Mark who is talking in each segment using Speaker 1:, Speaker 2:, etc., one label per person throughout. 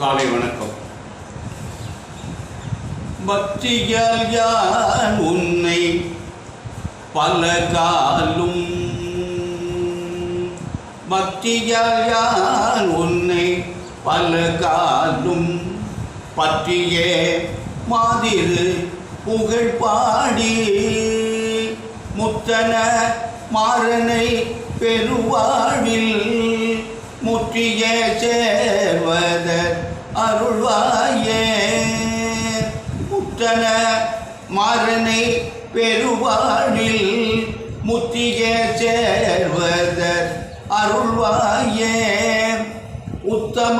Speaker 1: காலை வணக்கம். பக்தியால் யான் உன்னை பல காலும், பக்தியால் யான் உன்னை பல காலும் பற்றியே மாதிரு புகழ் பாடி முத்தன மாறனை பெருவாழ்வில் முற்றிய சேர்வத அருள்வாயே. முத்தன மாறனை பெருவாழ்வில் முற்றிய சேர்வத அருள்வாயே. உத்தம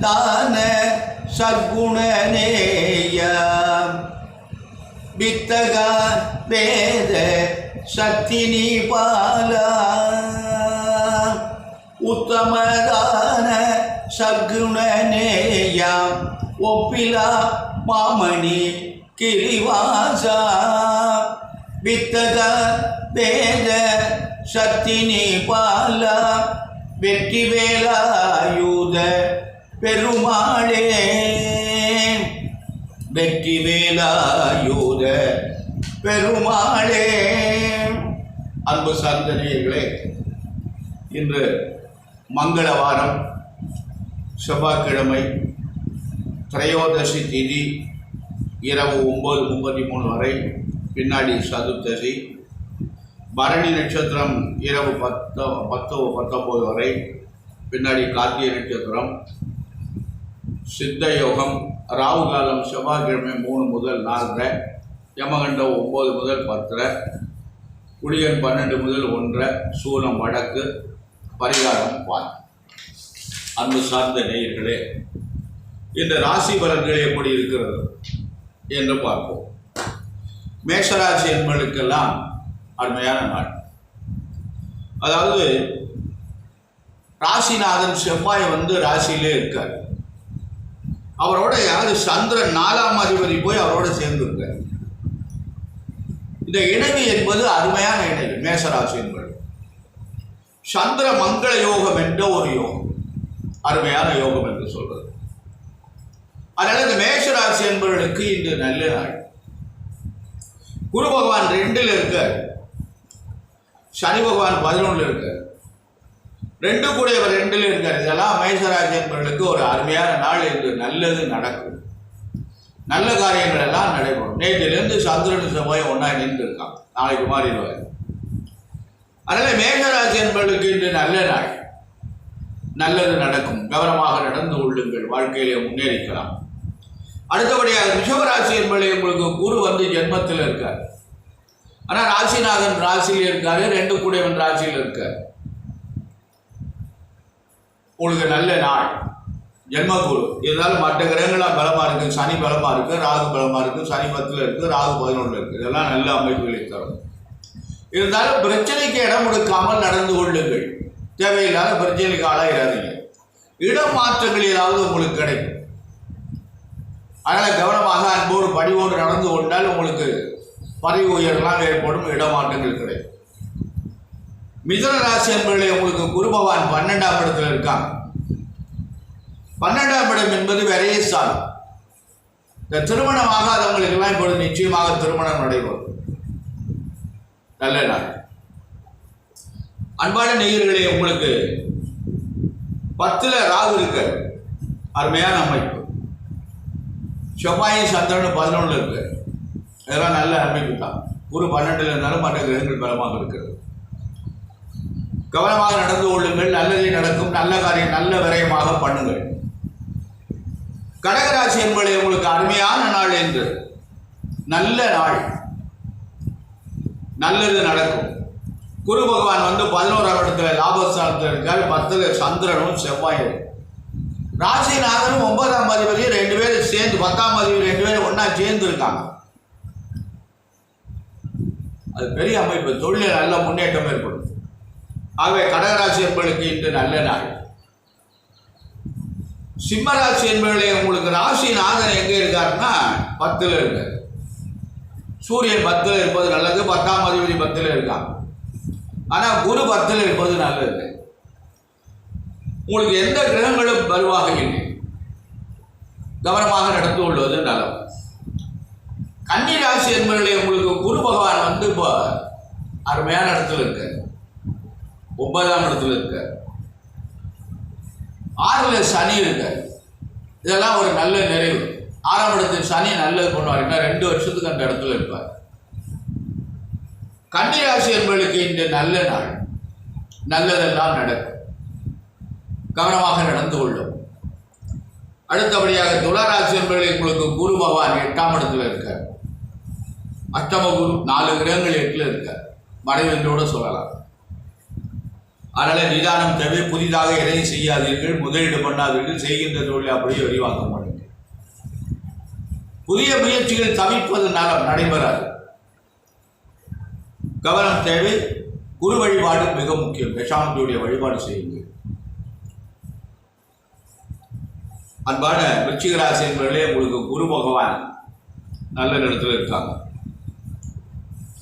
Speaker 1: தான சற்குணநேய வித்தகா வேத சத்தினி பாலா. உத்தமதான சற்குணநேயம் ஒப்பிலா மாமணி கிரிவாசா. வித்தக வேத சத்தினி பாலா வெற்றி வேலாயுத பெருமாளே. வெற்றி வேலாயுத பெருமாளே. அன்பு சார்ந்த நேயர்களே, இன்று மங்களவாரம், செவ்வாய்க்கிழமை, திரையோதசி திதி, இரவு 9:33 வரை, பின்னாடி சதுர்த்தசி. பரணி நட்சத்திரம் இரவு 10:19 வரை, பின்னாடி கார்த்திகை நட்சத்திரம். சித்த யோகம் ராகு காலம் செவ்வாய்க்கிழமை 3 முதல் 4, யமகண்டம் 9 முதல் 10, குளிகன் 12 முதல் 1, சூலம் வடக்கு, பரிகாரம் பால். அன்பு சார்ந்த நேயர்களே, இந்த ராசி பலன்கள் எப்படி இருக்கிறது என்று பார்ப்போம். மேஷராசி என்பவர்களுக்கெல்லாம் அருமையான நாள். அதாவது ராசிநாதன் செவ்வாய் ராசியிலே இருக்கார். அவரோட யாரு சந்திரன் 4ஆம் அதிபதி போய் அவரோட சேர்ந்து இருக்கார். இந்த இணைவு என்பது அருமையான இணைவு. மேஷராசி என்பது சந்திர மங்கள யோகம் என்ற ஒரு யோகம், அருமையான யோகம் என்று சொல்றது. அதனால இந்த மேஷராசி என்பவர்களுக்கு இன்று நல்ல நாள். குரு பகவான் 2ல் இருக்கார், சனி பகவான் 11ல் இருக்கார், 2 கூடியவர் 2ல் இருக்கார். இதெல்லாம் மேஷராசி என்பவர்களுக்கு ஒரு அருமையான நாள். என்று நல்லது நடக்கும், நல்ல காரியங்கள் எல்லாம் நடைபெறும். நேற்றிலிருந்து சந்திரன் செவ்வாய் ஒன்றா இணைந்து இருக்காங்க, நாளைக்கு மாறிடுவார். அதனால மேஷராசி என்பவர்களுக்கு இன்று நல்ல நாள், நல்லது நடக்கும். கவனமாக நடந்து கொள்ளுங்கள், வாழ்க்கையிலே முன்னேறிக்கலாம். அடுத்தபடியாக ரிஷபராசி என்பவர்களை உங்களுக்கு குரு ஜென்மத்தில் இருக்கார். ஆனால் ராசிநாதன் ராசியில் இருக்காரு, 2 கூடியவன் ராசியில் இருக்கார். உங்களுக்கு நல்ல நாள், ஜென்மகுரு. இருந்தாலும் மற்ற கிரகங்களாம் பலமாக இருக்குது. சனி பலமாக இருக்குது, ராகு பலமாக இருக்குது, சனி 10ல் இருக்குது, ராகு 11ல் இருக்குது. இதெல்லாம் நல்ல அமைப்புகளை தரும். இருந்தாலும் பிரச்சனைக்கு இடம் கொடுக்காமல் நடந்து கொள்ளுங்கள். தேவையில்லாத பிரச்சனைக்கு ஆளாயிராதீங்க. இடம் மாற்றங்கள் ஏதாவது உங்களுக்கு கிடைக்கும். அதனால் கவனமாக அன்போடு பணிவோடு நடந்து கொண்டால் உங்களுக்கு பதவி உயர்லாம் ஏற்படும், இடமாற்றங்கள் கிடைக்கும். மிதுன ராசி என்பவர்களை உங்களுக்கு குரு பகவான் 12ஆம் இடத்தில் இருக்காங்க. 12ஆம் இடம் என்பது விரைய சால். இந்த திருமணமாகாதவங்களுக்கெல்லாம் இப்பொழுது நிச்சயமாக திருமணம் நடைபெறும். நல்ல நாள். அன்பான நேயர்களே, உங்களுக்கு 10ல் ராகு இருக்க, அருமையான அமைப்பு. செவ்வாயும் சந்திரன் 11ல் இருக்கு. இதெல்லாம் நல்ல அமைப்பு தான். குரு 12ல் இருந்தாலும் மற்ற கிரகங்கள் பலமாக இருக்கிறது. கவனமாக நடந்து கொள்ளுங்கள், நல்லதே நடக்கும். நல்ல காரியம் நல்ல விரயமாக பண்ணுங்கள். கடகராசி என்பதை உங்களுக்கு அருமையான நாள் என்று நல்ல நாள், நல்லது நடக்கும். குரு பகவான் 11ஆம் இடத்துல லாபஸ்தானத்தில் இருக்கார். 10ல் சந்திரனும் செவ்வாயும். ராசிநாதனும் 9ஆம் அதிபதியும் 2 பேரும் சேர்ந்து, 10ஆம் அதிபதி 2 பேரும் ஒன்றா சேர்ந்து இருக்காங்க. அது பெரிய அமைப்பு. தொழிலில் நல்ல முன்னேற்றம் ஏற்படும். ஆகவே கடகராசி என்பவர்களுக்கு இன்று நல்ல நாள். சிம்மராசி என்பவர்களே, உங்களுக்கு ராசிநாதன் எங்கே இருக்காருன்னா 10ல் இருக்கார். சூரியன் 10ல் இருப்பது நல்லது. 10ஆம் அதிபதி 10ல் இருக்காங்க. ஆனால் குரு 10ல் இருப்பது நல்லது. உங்களுக்கு எந்த கிரகங்களும் வலுவாக இல்லை. கவனமாக நடந்து கொள்வது நலம். கன்னி ராசி என்பவர்களே, உங்களுக்கு குரு பகவான் வந்து இப்போ அருமையான இடத்துல இருக்க, 9ஆம் இடத்துல இருக்க, 6ல் சனி இருக்க. இதெல்லாம் ஒரு நல்ல நிறைவு. 6ஆம் இடத்தில் சனி நல்லது பண்ணுவார். இன்னும் 2 வருஷத்துக்கு அந்த இடத்துல இருப்பார். கன்னி ராசி என்பவர்களுக்கு இந்த நல்ல நாள், நல்லதெல்லாம் நடக்கும். கவனமாக நடந்து கொள்ளும். அடுத்தபடியாக துளாராசி என்பவர்களை, உங்களுக்கு குரு பகவான் 8ஆம் இடத்துல இருக்கார். அஷ்டம குரு, 4 கிரகங்கள் 8ல் இருக்கார். மறைவென்றோடு சொல்லலாம். அதனால் நிதானம் தேவை. புதிதாக எதையும் செய்யாதீர்கள், முதலீடு பண்ணாதீர்கள். செய்கின்ற தொழிலை அப்படியே விரிவாக்க மாட்டீங்க. புதிய முயற்சிகள் தவிர்ப்பது நலம், நடைபெறாது. கவனம் தேவை. குரு வழிபாடு மிக முக்கியம். தசாமத்தியுடைய வழிபாடு செய்யுங்கள். அன்பான விருச்சிக ராசி என்பவர்களே, உங்களுக்கு குரு பகவான் நல்ல இடத்துல இருக்காங்க,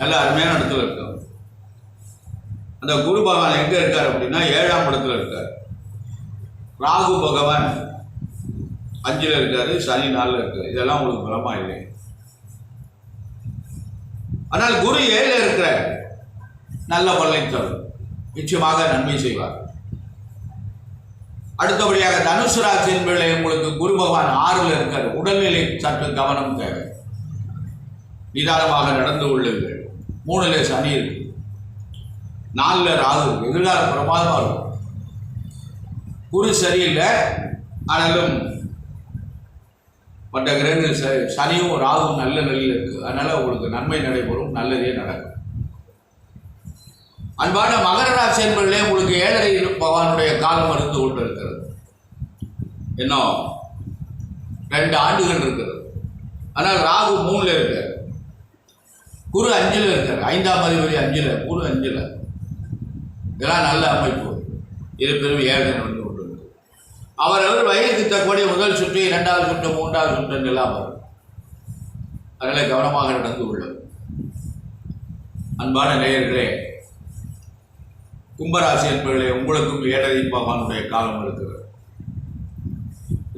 Speaker 1: நல்ல அருமையான இடத்துல இருக்காங்க. அந்த குரு பகவான் எங்க இருக்கார் அப்படின்னா 7ஆம் இடத்துல இருக்கார். ராகு பகவான் 5ல் இருக்காரு, சனி 4ல் இருக்காரு. இதெல்லாம் உங்களுக்கு பலமா இல்லை. ஆனால் குரு 7ல் இருக்கிறார், நல்ல பலனை தரும், நிச்சயமாக நன்மை செய்வார். அடுத்தபடியாக தனுசு ராசி என்பவர்களே, உங்களுக்கு குரு பகவான் 6ல் இருக்கார். உடல்நிலை சற்று கவனம் தேவை, நிதானமாக நடந்து கொள்ளுங்கள். 3ல் சனி இருக்கு, 4ல் ராகு இருக்கு. எதிர்காலம் பிரமாதமாக இருக்கும். குரு சரியில்லை, ஆனாலும் மற்ற கிரகங்கள் சனியும் ராகும் நல்ல நிலையில் இருக்கு. அதனால உங்களுக்கு நன்மை நடைபெறும், நல்லதே நடக்கும். அன்பான மகர ராசி என்பவர்களே, உங்களுக்கு 7.5 பகவானுடைய காலம் இருந்து கொண்டு இருக்கிறது. இன்னும் 2 ஆண்டுகள் இருக்கிறது. ஆனால் ராகு 3ல் இருக்கார், குரு 5ல் இருக்கார். 5ஆம் அதிபதி 5ல், குரு 5ல். இதெல்லாம் நல்ல அமைப்பு. இது பெரும் 7 நடந்து கொண்டு இருக்கு. அவரவர் வயதுக்கு தக்கக்கூடிய முதல் சுற்று, 2வது சுற்று, 3வது சுற்று எல்லாம் வரும். அதனால் கவனமாக நடந்து கொள்ளும். அன்பான நேயர்களே, கும்பராசி என்பவர்களே, உங்களுக்கும் 7.5 பகவானுடைய காலம் இருக்கிறது.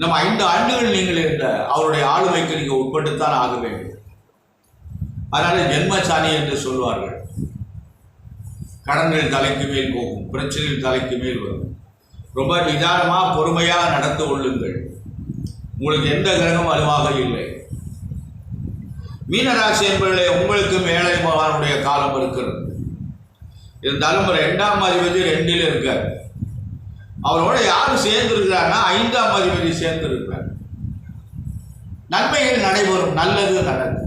Speaker 1: நம்ம 5 ஆண்டுகள் நீங்கள் இருந்த அவருடைய ஆளுமைக்கு நீங்கள் உட்பட்டுத்தான் ஆக வேண்டும். அதனால ஜென்மசானி என்று சொல்வார்கள். கடன்கள் தலைக்கு மேல் போகும், பிரச்சனைகள் தலைக்கு மேல் வரும். ரொம்ப நிதானமாக பொறுமையாக நடந்து கொள்ளுங்கள். உங்களுக்கு எந்த கிரகம் வலுவாக இல்லை. மீனராசி என்பவர்களே, உங்களுக்கும் 7.5 பகவானுடைய காலம் இருக்கிறது. இருந்தாலும் 2ஆம் அதிபதி 2ல் இருக்கார். அவரோட யாரும் சேர்ந்து இருக்கிறார்னா 5ஆம் அதிபதி சேர்ந்து இருக்கிறார். நன்மைகள் நடைபெறும், நல்லது நடக்கும்.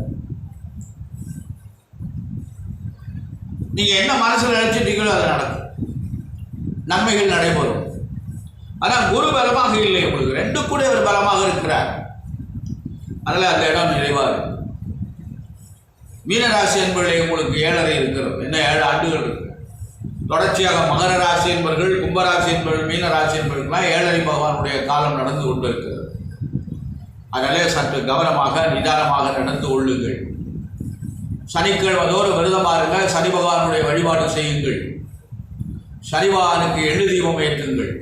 Speaker 1: நீங்க என்ன மனசுல நினைச்சிட்டீங்களோ அது நடக்கும், நன்மைகள் நடைபெறும். ஆனால் குரு பலமாக இல்லை, உங்களுக்கு 2 கூட ஒரு பலமாக இருக்கிறார். அதனால அந்த இடம் நிறைவாக. மீனராசி என்பவர்களே, உங்களுக்கு 7.5 இருக்கிறது. என்ன 7 ஆண்டுகள் இருக்கு. தொடர்ச்சியாக மகர ராசி என்பவர்கள், கும்பராசி என்பவர்கள், மீனராசி என்பவர்கள்லாம் 7.5 பகவானுடைய காலம் நடந்து கொண்டு இருக்கிறது. அதனாலே சற்று கவனமாக நிதானமாக நடந்து கொள்ளுங்கள். சனிக்கிழமைதோறும் விரதமாக இருங்க. சனி பகவானுடைய வழிபாடு செய்யுங்கள். சனி பகவானுக்கு எள்ளு தீபம் ஏற்றுங்கள்.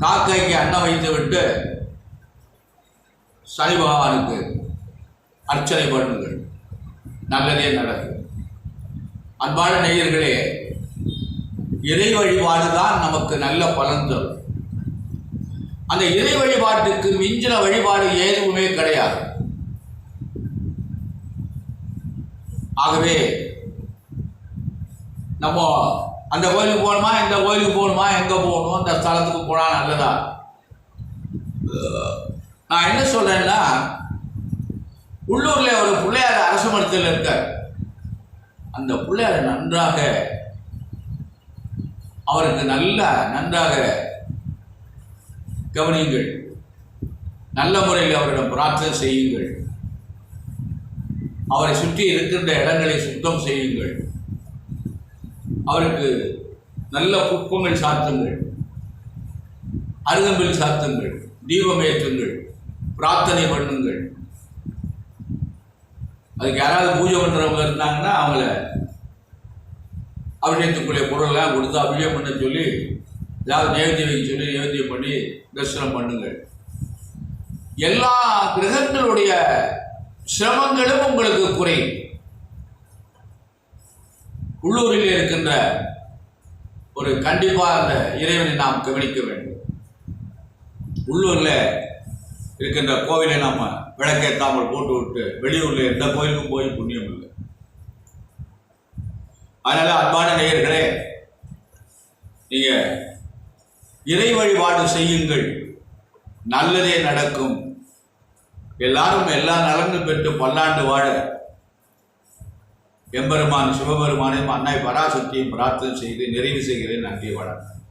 Speaker 1: காக்கைக்கு அன்னம் வைத்துவிட்டு சனி பகவானுக்கு அர்ச்சனை பண்ணுங்கள், நல்லதே நடக்கும். அன்பான நேயர்களே, இறை வழிபாடுதான் நமக்கு நல்ல பலன் தரும். அந்த இறை வழிபாட்டுக்கு மிஞ்சின வழிபாடு எதுவுமே கிடையாது. ஆகவே நம்ம அந்த கோயிலுக்கு போகணுமா, இந்த கோயிலுக்கு போகணுமா, எங்கே போகணும், இந்த ஸ்தலத்துக்கு போனால் நல்லதா? நான் என்ன சொல்கிறேன்னா, உள்ளூரில் ஒரு பிள்ளையார் அரசு மரத்தில் இருக்கார். அந்த பிள்ளையாரை நன்றாக, அவருக்கு நன்றாக கவனியுங்கள். நல்ல முறையில் அவரிடம் பிரார்த்தனை செய்யுங்கள். அவரை சுற்றி இருக்கின்ற இடங்களை சுத்தம் செய்யுங்கள். அவருக்கு நல்ல புஷ்பங்கள் சாத்துங்கள், அருகம்பில் சாத்துங்கள், தீபம் ஏற்றுங்கள், பிரார்த்தனை பண்ணுங்கள். அதுக்கு யாராவது பூஜை பண்ணுறவங்க இருந்தாங்கன்னா அவங்கள அபிஷேகத்துக்குரிய பொருளெல்லாம் கொடுத்து அபிஷேகம் பண்ண சொல்லி, ஏதாவது நேவேத்தியம் வைக்க சொல்லி நேவேத்தியம் பண்ணி தரிசனம் பண்ணுங்கள். எல்லா கிரகங்களுடைய சிரமங்களும் உங்களுக்கு குறையும். உள்ளூரில் இருக்கின்ற ஒரு கண்டிப்பாக அந்த இறைவனை நாம் கவனிக்க வேண்டும். உள்ளூர்ல இருக்கின்ற கோவிலை நாம விளக்கேற்றாமல் போட்டு விட்டு வெளியூர்ல எந்த கோயிலுக்கும் போய் புண்ணியம் இல்லை. அதனால அன்பான நேயர்களே, நீங்க இறை வழிபாடு செய்யுங்கள், நல்லதே நடக்கும். எல்லாரும் எல்லா நலனும் பெற்று பல்லாண்டு வாழ எம்பெருமான் சிவபெருமானையும் அன்னை பராசக்தியும் பிரார்த்தனை செய்து நிறைவு செய்கிறேன். நன்றி, வணக்கம்.